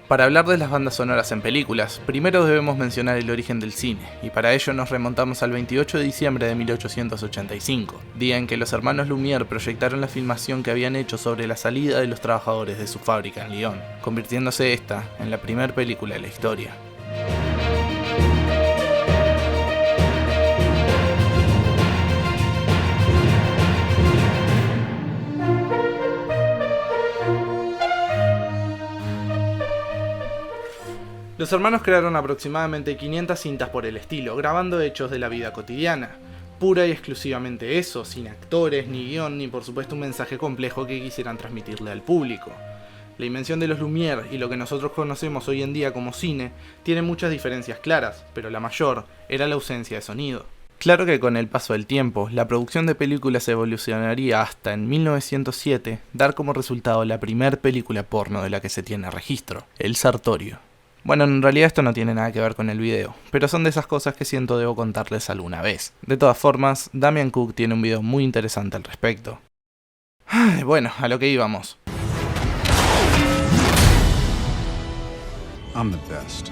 Para hablar de las bandas sonoras en películas, primero debemos mencionar el origen del cine, y para ello nos remontamos al 28 de diciembre de 1885, día en que los hermanos Lumière proyectaron la filmación que habían hecho sobre la salida de los trabajadores de su fábrica en Lyon, convirtiéndose esta en la primera película de la historia. Los hermanos crearon aproximadamente 500 cintas por el estilo, grabando hechos de la vida cotidiana. Pura y exclusivamente eso, sin actores, ni guión, ni por supuesto un mensaje complejo que quisieran transmitirle al público. La invención de los Lumière y lo que nosotros conocemos hoy en día como cine tiene muchas diferencias claras, pero la mayor era la ausencia de sonido. Claro que con el paso del tiempo, la producción de películas evolucionaría hasta en 1907 dar como resultado la primer película porno de la que se tiene registro, El Sartorio. Bueno, en realidad esto no tiene nada que ver con el video, pero son de esas cosas que siento debo contarles alguna vez. De todas formas, Damian Cook tiene un video muy interesante al respecto. Bueno, a lo que íbamos. I'm the best.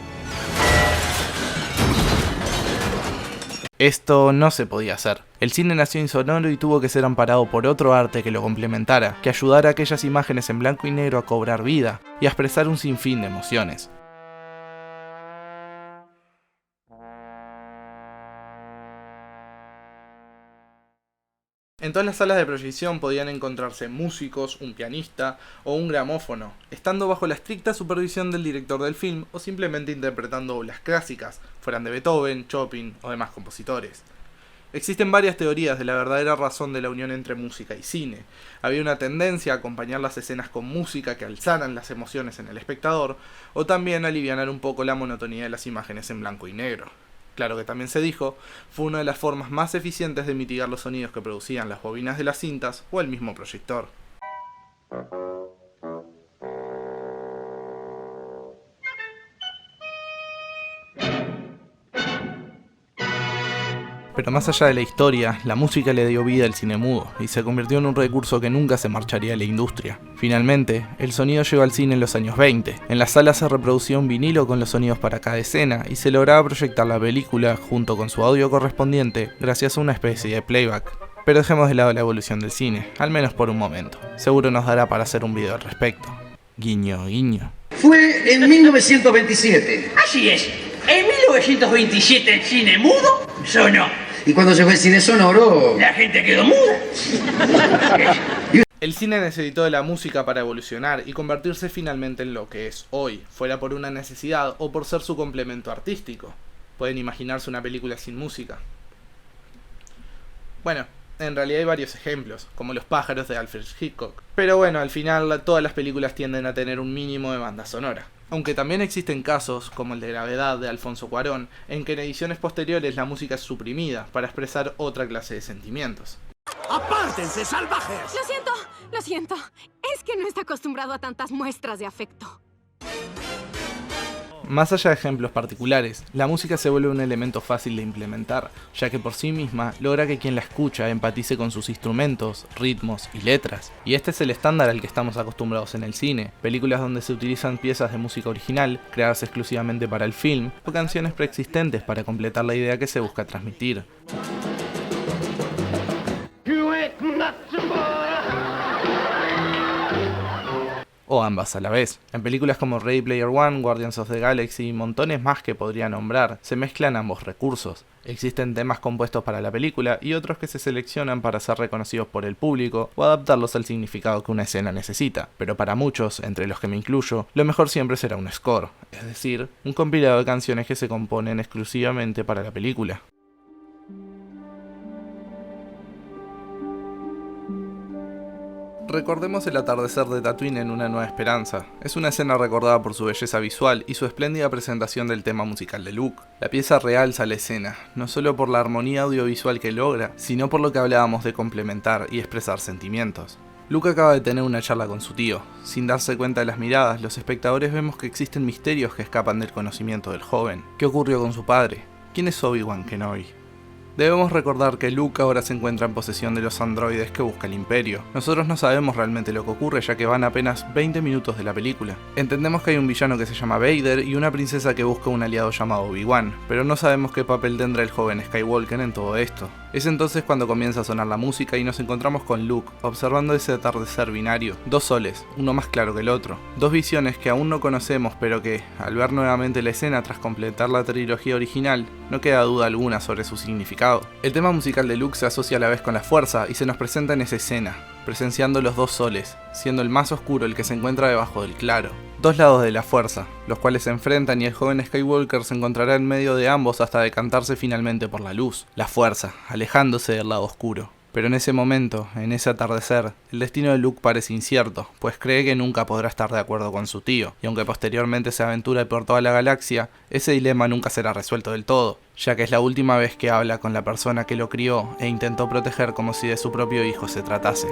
Esto no se podía hacer. El cine nació insonoro y tuvo que ser amparado por otro arte que lo complementara, que ayudara a aquellas imágenes en blanco y negro a cobrar vida y a expresar un sinfín de emociones. En todas las salas de proyección podían encontrarse músicos, un pianista o un gramófono, estando bajo la estricta supervisión del director del film o simplemente interpretando obras clásicas, fueran de Beethoven, Chopin o demás compositores. Existen varias teorías de la verdadera razón de la unión entre música y cine. Había una tendencia a acompañar las escenas con música que alzaran las emociones en el espectador, o también alivianar un poco la monotonía de las imágenes en blanco y negro. Claro que también se dijo, fue una de las formas más eficientes de mitigar los sonidos que producían las bobinas de las cintas o el mismo proyector. Pero más allá de la historia, la música le dio vida al cine mudo, y se convirtió en un recurso que nunca se marcharía de la industria. Finalmente, el sonido llegó al cine en los años 20. En las salas se reproducía un vinilo con los sonidos para cada escena, y se lograba proyectar la película junto con su audio correspondiente, gracias a una especie de playback. Pero dejemos de lado la evolución del cine, al menos por un momento. Seguro nos dará para hacer un video al respecto. Guiño, guiño. Fue en 1927. Así es. En 1927 el cine mudo sonó. Y cuando llegó el cine sonoro, La gente quedó muda. El cine necesitó de la música para evolucionar y convertirse finalmente en lo que es hoy, fuera por una necesidad o por ser su complemento artístico. ¿Pueden imaginarse una película sin música? Bueno, en realidad hay varios ejemplos, como Los pájaros de Alfred Hitchcock. Pero bueno, al final todas las películas tienden a tener un mínimo de banda sonora. Aunque también existen casos, como el de Gravedad de Alfonso Cuarón, en que en ediciones posteriores la música es suprimida para expresar otra clase de sentimientos. ¡Apártense, salvajes! Lo siento. Es que no está acostumbrado a tantas muestras de afecto. Más allá de ejemplos particulares, la música se vuelve un elemento fácil de implementar, ya que por sí misma logra que quien la escucha empatice con sus instrumentos, ritmos y letras. Y este es el estándar al que estamos acostumbrados en el cine, películas donde se utilizan piezas de música original, creadas exclusivamente para el film, o canciones preexistentes para completar la idea que se busca transmitir. O ambas a la vez. En películas como Ready Player One, Guardians of the Galaxy y montones más que podría nombrar, se mezclan ambos recursos. Existen temas compuestos para la película y otros que se seleccionan para ser reconocidos por el público o adaptarlos al significado que una escena necesita. Pero para muchos, entre los que me incluyo, lo mejor siempre será un score, es decir, un compilado de canciones que se componen exclusivamente para la película. Recordemos el atardecer de Tatooine en Una Nueva Esperanza. Es una escena recordada por su belleza visual y su espléndida presentación del tema musical de Luke. La pieza realza la escena, no solo por la armonía audiovisual que logra, sino por lo que hablábamos de complementar y expresar sentimientos. Luke acaba de tener una charla con su tío. Sin darse cuenta de las miradas, los espectadores vemos que existen misterios que escapan del conocimiento del joven. ¿Qué ocurrió con su padre? ¿Quién es Obi-Wan Kenobi? Debemos recordar que Luke ahora se encuentra en posesión de los androides que busca el Imperio. Nosotros no sabemos realmente lo que ocurre ya que van apenas 20 minutos de la película. Entendemos que hay un villano que se llama Vader y una princesa que busca un aliado llamado Obi-Wan, pero no sabemos qué papel tendrá el joven Skywalker en todo esto. Es entonces cuando comienza a sonar la música y nos encontramos con Luke, observando ese atardecer binario, dos soles, uno más claro que el otro, dos visiones que aún no conocemos pero que, al ver nuevamente la escena tras completar la trilogía original, no queda duda alguna sobre su significado. El tema musical de Luke se asocia a la vez con la fuerza y se nos presenta en esa escena, presenciando los dos soles, siendo el más oscuro el que se encuentra debajo del claro. Dos lados de la fuerza, los cuales se enfrentan y el joven Skywalker se encontrará en medio de ambos hasta decantarse finalmente por la luz, la fuerza, alejándose del lado oscuro. Pero en ese momento, en ese atardecer, el destino de Luke parece incierto, pues cree que nunca podrá estar de acuerdo con su tío, y aunque posteriormente se aventure por toda la galaxia, ese dilema nunca será resuelto del todo, ya que es la última vez que habla con la persona que lo crió e intentó proteger como si de su propio hijo se tratase.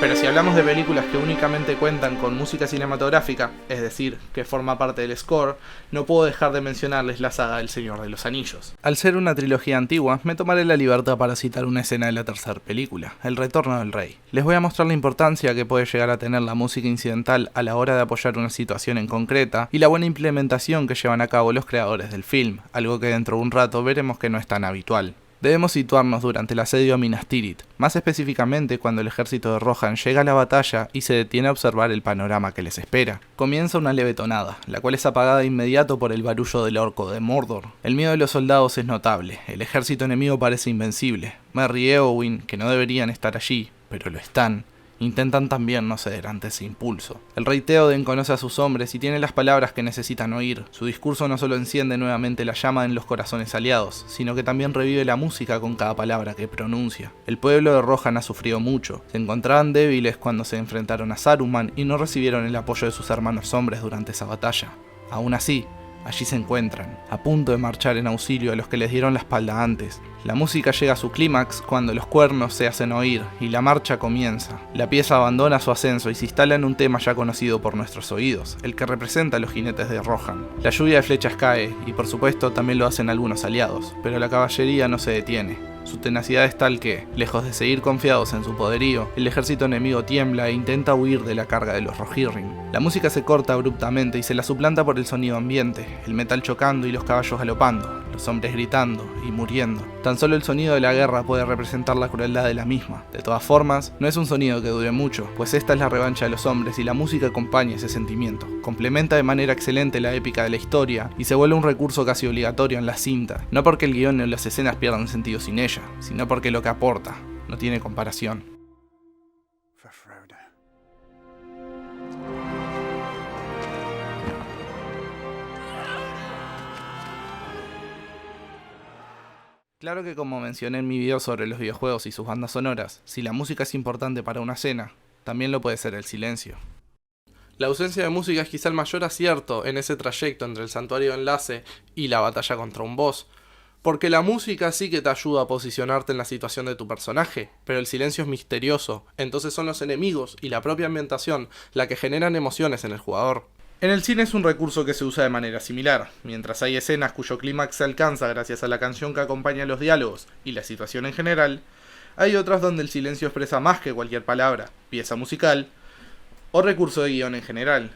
Pero si hablamos de películas que únicamente cuentan con música cinematográfica, es decir, que forma parte del score, no puedo dejar de mencionarles la saga del Señor de los Anillos. Al ser una trilogía antigua, me tomaré la libertad para citar una escena de la tercera película, El Retorno del Rey. Les voy a mostrar la importancia que puede llegar a tener la música incidental a la hora de apoyar una situación en concreta y la buena implementación que llevan a cabo los creadores del film, algo que dentro de un rato veremos que no es tan habitual. Debemos situarnos durante el asedio a Minas Tirith, más específicamente cuando el ejército de Rohan llega a la batalla y se detiene a observar el panorama que les espera. Comienza una leve tonada, la cual es apagada de inmediato por el barullo del orco de Mordor. El miedo de los soldados es notable, el ejército enemigo parece invencible. Merry y Eowyn, que no deberían estar allí, pero lo están, intentan también no ceder ante ese impulso. El rey Théoden conoce a sus hombres y tiene las palabras que necesitan oír. Su discurso no solo enciende nuevamente la llama en los corazones aliados, sino que también revive la música con cada palabra que pronuncia. El pueblo de Rohan ha sufrido mucho. Se encontraban débiles cuando se enfrentaron a Saruman y no recibieron el apoyo de sus hermanos hombres durante esa batalla. Aún así, allí se encuentran, a punto de marchar en auxilio a los que les dieron la espalda antes. La música llega a su clímax cuando los cuernos se hacen oír y la marcha comienza. La pieza abandona su ascenso y se instala en un tema ya conocido por nuestros oídos, el que representa a los jinetes de Rohan. La lluvia de flechas cae y por supuesto también lo hacen algunos aliados, pero la caballería no se detiene. Su tenacidad es tal que, lejos de seguir confiados en su poderío, el ejército enemigo tiembla e intenta huir de la carga de los Rohirrim. La música se corta abruptamente y se la suplanta por el sonido ambiente, el metal chocando y los caballos galopando, los hombres gritando y muriendo. Tan solo el sonido de la guerra puede representar la crueldad de la misma. De todas formas, no es un sonido que dure mucho, pues esta es la revancha de los hombres y la música acompaña ese sentimiento. Complementa de manera excelente la épica de la historia y se vuelve un recurso casi obligatorio en la cinta, no porque el guión o las escenas pierdan sentido sin ella, sino porque lo que aporta no tiene comparación. Claro que como mencioné en mi video sobre los videojuegos y sus bandas sonoras, si la música es importante para una escena, también lo puede ser el silencio. La ausencia de música es quizá el mayor acierto en ese trayecto entre el santuario de enlace y la batalla contra un boss, porque la música sí que te ayuda a posicionarte en la situación de tu personaje, pero el silencio es misterioso, entonces son los enemigos y la propia ambientación la que generan emociones en el jugador. En el cine es un recurso que se usa de manera similar, mientras hay escenas cuyo clímax se alcanza gracias a la canción que acompaña los diálogos y la situación en general, hay otras donde el silencio expresa más que cualquier palabra, pieza musical o recurso de guión en general.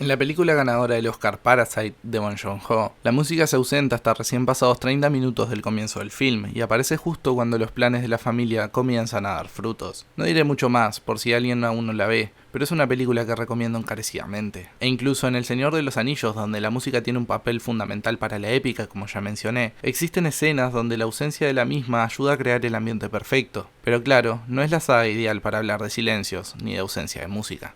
En la película ganadora del Oscar Parasite de Bong Joon-ho, la música se ausenta hasta recién pasados 30 minutos del comienzo del film y aparece justo cuando los planes de la familia comienzan a dar frutos. No diré mucho más por si alguien aún no la ve, pero es una película que recomiendo encarecidamente. E incluso en El Señor de los Anillos, donde la música tiene un papel fundamental para la épica, como ya mencioné, existen escenas donde la ausencia de la misma ayuda a crear el ambiente perfecto. Pero claro, no es la saga ideal para hablar de silencios ni de ausencia de música.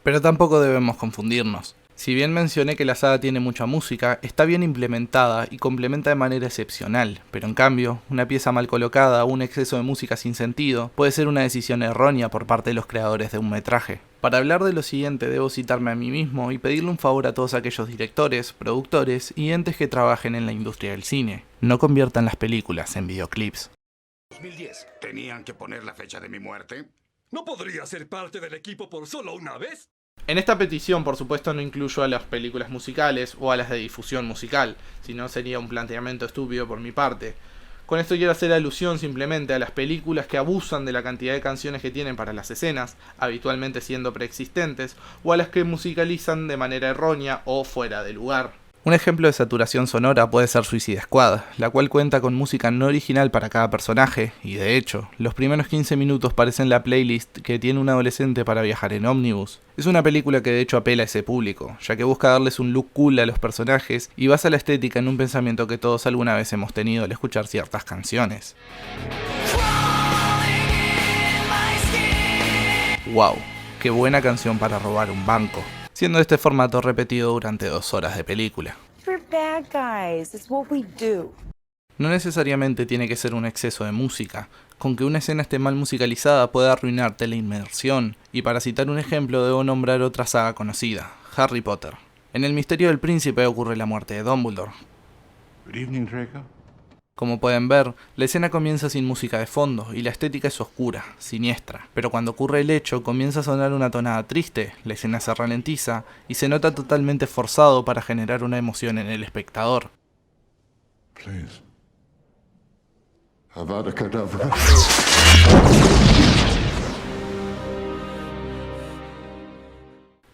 Pero tampoco debemos confundirnos. Si bien mencioné que la saga tiene mucha música, está bien implementada y complementa de manera excepcional, pero en cambio, una pieza mal colocada o un exceso de música sin sentido puede ser una decisión errónea por parte de los creadores de un metraje. Para hablar de lo siguiente debo citarme a mí mismo y pedirle un favor a todos aquellos directores, productores y entes que trabajen en la industria del cine. No conviertan las películas en videoclips. 2010. ¿Tenían que poner la fecha de mi muerte? ¿No podría ser parte del equipo por solo una vez? En esta petición, por supuesto, no incluyo a las películas musicales o a las de difusión musical, si no sería un planteamiento estúpido por mi parte. Con esto quiero hacer alusión simplemente a las películas que abusan de la cantidad de canciones que tienen para las escenas, habitualmente siendo preexistentes, o a las que musicalizan de manera errónea o fuera de lugar. Un ejemplo de saturación sonora puede ser Suicide Squad, la cual cuenta con música no original para cada personaje, y de hecho, los primeros 15 minutos parecen la playlist que tiene un adolescente para viajar en ómnibus. Es una película que de hecho apela a ese público, ya que busca darles un look cool a los personajes y basa la estética en un pensamiento que todos alguna vez hemos tenido al escuchar ciertas canciones. ¡Wow! ¡Qué buena canción para robar un banco! Siendo este formato repetido durante 2 horas de película. No necesariamente tiene que ser un exceso de música, con que una escena esté mal musicalizada puede arruinarte la inmersión, y para citar un ejemplo debo nombrar otra saga conocida, Harry Potter. En El misterio del príncipe ocurre la muerte de Dumbledore. Good evening, Draco. Como pueden ver, la escena comienza sin música de fondo y la estética es oscura, siniestra, pero cuando ocurre el hecho comienza a sonar una tonada triste, la escena se ralentiza y se nota totalmente forzado para generar una emoción en el espectador. Please. Avada Kedavra.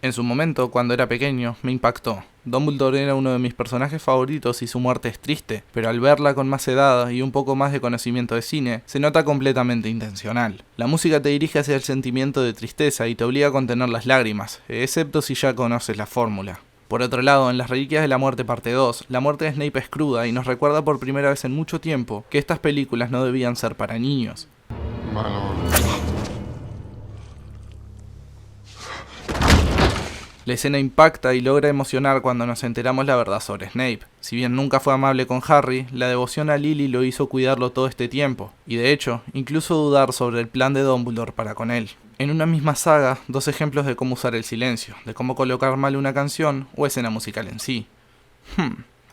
En su momento, cuando era pequeño, me impactó. Dumbledore era uno de mis personajes favoritos y su muerte es triste, pero al verla con más edad y un poco más de conocimiento de cine, se nota completamente intencional. La música te dirige hacia el sentimiento de tristeza y te obliga a contener las lágrimas, excepto si ya conoces la fórmula. Por otro lado, en Las Reliquias de la Muerte parte 2, la muerte de Snape es cruda y nos recuerda por primera vez en mucho tiempo que estas películas no debían ser para niños. My lord. La escena impacta y logra emocionar cuando nos enteramos la verdad sobre Snape. Si bien nunca fue amable con Harry, la devoción a Lily lo hizo cuidarlo todo este tiempo, y de hecho, incluso dudar sobre el plan de Dumbledore para con él. En una misma saga, 2 ejemplos de cómo usar el silencio, de cómo colocar mal una canción o escena musical en sí.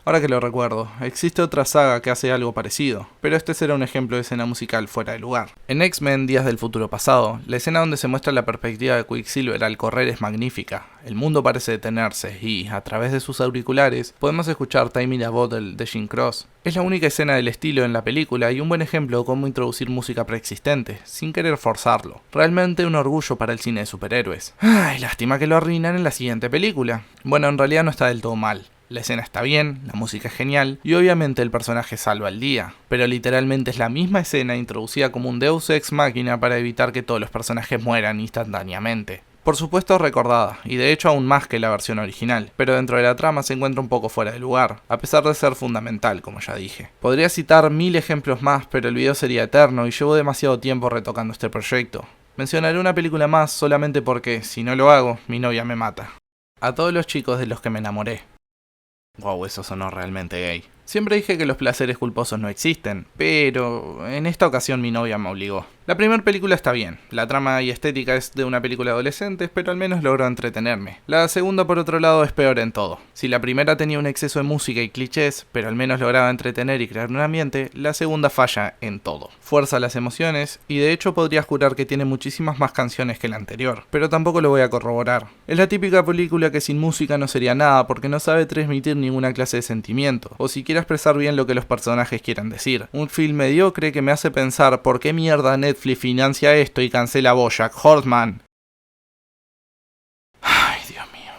Ahora que lo recuerdo, existe otra saga que hace algo parecido, pero este será un ejemplo de escena musical fuera de lugar. En X-Men Días del Futuro Pasado, la escena donde se muestra la perspectiva de Quicksilver al correr es magnífica. El mundo parece detenerse y, a través de sus auriculares, podemos escuchar Time in a Bottle de Jim Cross. Es la única escena del estilo en la película y un buen ejemplo de cómo introducir música preexistente, sin querer forzarlo. Realmente un orgullo para el cine de superhéroes. Ay, lástima que lo arruinan en la siguiente película. Bueno, en realidad no está del todo mal. La escena está bien, la música es genial y obviamente el personaje salva el día, pero literalmente es la misma escena introducida como un Deus Ex Machina para evitar que todos los personajes mueran instantáneamente. Por supuesto recordada, y de hecho aún más que la versión original, pero dentro de la trama se encuentra un poco fuera de lugar, a pesar de ser fundamental, como ya dije. Podría citar 1000 ejemplos más, pero el video sería eterno y llevo demasiado tiempo retocando este proyecto. Mencionaré una película más solamente porque, si no lo hago, mi novia me mata. A todos los chicos de los que me enamoré. Wow, eso sonó realmente gay. Siempre dije que los placeres culposos no existen, pero en esta ocasión mi novia me obligó. La primera película está bien, la trama y estética es de una película adolescente, pero al menos logró entretenerme. La segunda, por otro lado, es peor en todo. Si la primera tenía un exceso de música y clichés, pero al menos lograba entretener y crear un ambiente, la segunda falla en todo. Fuerza las emociones, y de hecho podría jurar que tiene muchísimas más canciones que la anterior, pero tampoco lo voy a corroborar. Es la típica película que sin música no sería nada porque no sabe transmitir ninguna clase de sentimiento, o siquiera expresar bien lo que los personajes quieran decir. Un film mediocre que me hace pensar por qué mierda Netflix financia esto y cancela a BoJack Horseman. Ay, Dios mío.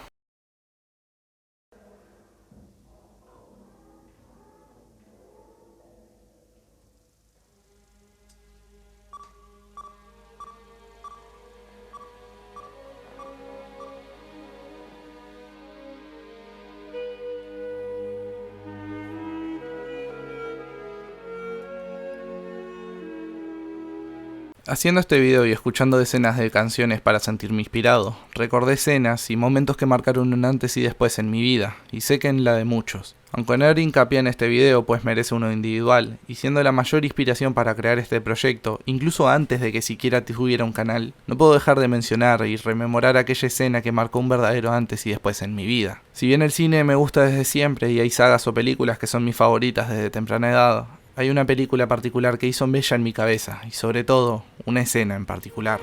Haciendo este video y escuchando decenas de canciones para sentirme inspirado, recordé escenas y momentos que marcaron un antes y después en mi vida, y sé que en la de muchos. Aunque no haré hincapié en este video pues merece uno individual, y siendo la mayor inspiración para crear este proyecto, incluso antes de que siquiera tuviera un canal, no puedo dejar de mencionar y rememorar aquella escena que marcó un verdadero antes y después en mi vida. Si bien el cine me gusta desde siempre y hay sagas o películas que son mis favoritas desde temprana edad, hay una película particular que hizo mella en mi cabeza, y sobre todo, una escena en particular.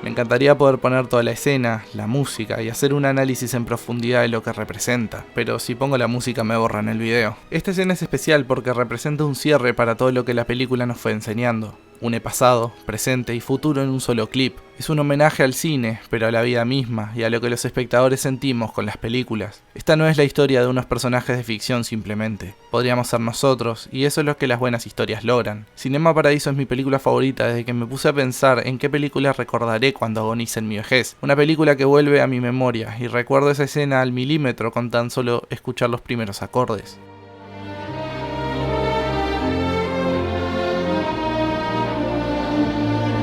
Me encantaría poder poner toda la escena, la música y hacer un análisis en profundidad de lo que representa, pero si pongo la música me borran el video. Esta escena es especial porque representa un cierre para todo lo que la película nos fue enseñando. Une pasado, presente y futuro en un solo clip. Es un homenaje al cine, pero a la vida misma y a lo que los espectadores sentimos con las películas. Esta no es la historia de unos personajes de ficción simplemente. Podríamos ser nosotros, y eso es lo que las buenas historias logran. Cinema Paradiso es mi película favorita desde que me puse a pensar en qué película recordaré cuando agonice en mi vejez. Una película que vuelve a mi memoria, y recuerdo esa escena al milímetro con tan solo escuchar los primeros acordes.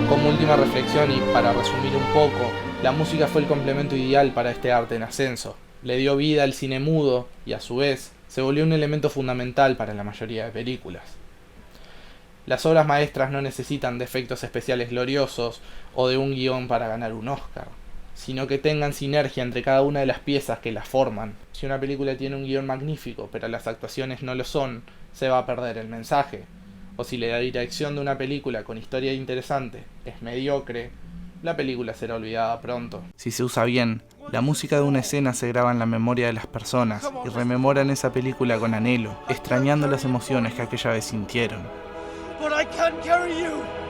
Como última reflexión y para resumir un poco, la música fue el complemento ideal para este arte en ascenso. Le dio vida al cine mudo y a su vez se volvió un elemento fundamental para la mayoría de películas. Las obras maestras no necesitan de efectos especiales gloriosos o de un guión para ganar un Oscar, sino que tengan sinergia entre cada una de las piezas que la forman. Si una película tiene un guión magnífico pero las actuaciones no lo son, se va a perder el mensaje. O si la dirección de una película con historia interesante es mediocre, la película será olvidada pronto. Si se usa bien, la música de una escena se graba en la memoria de las personas y rememoran esa película con anhelo, extrañando las emociones que aquella vez sintieron. But I can't carry you.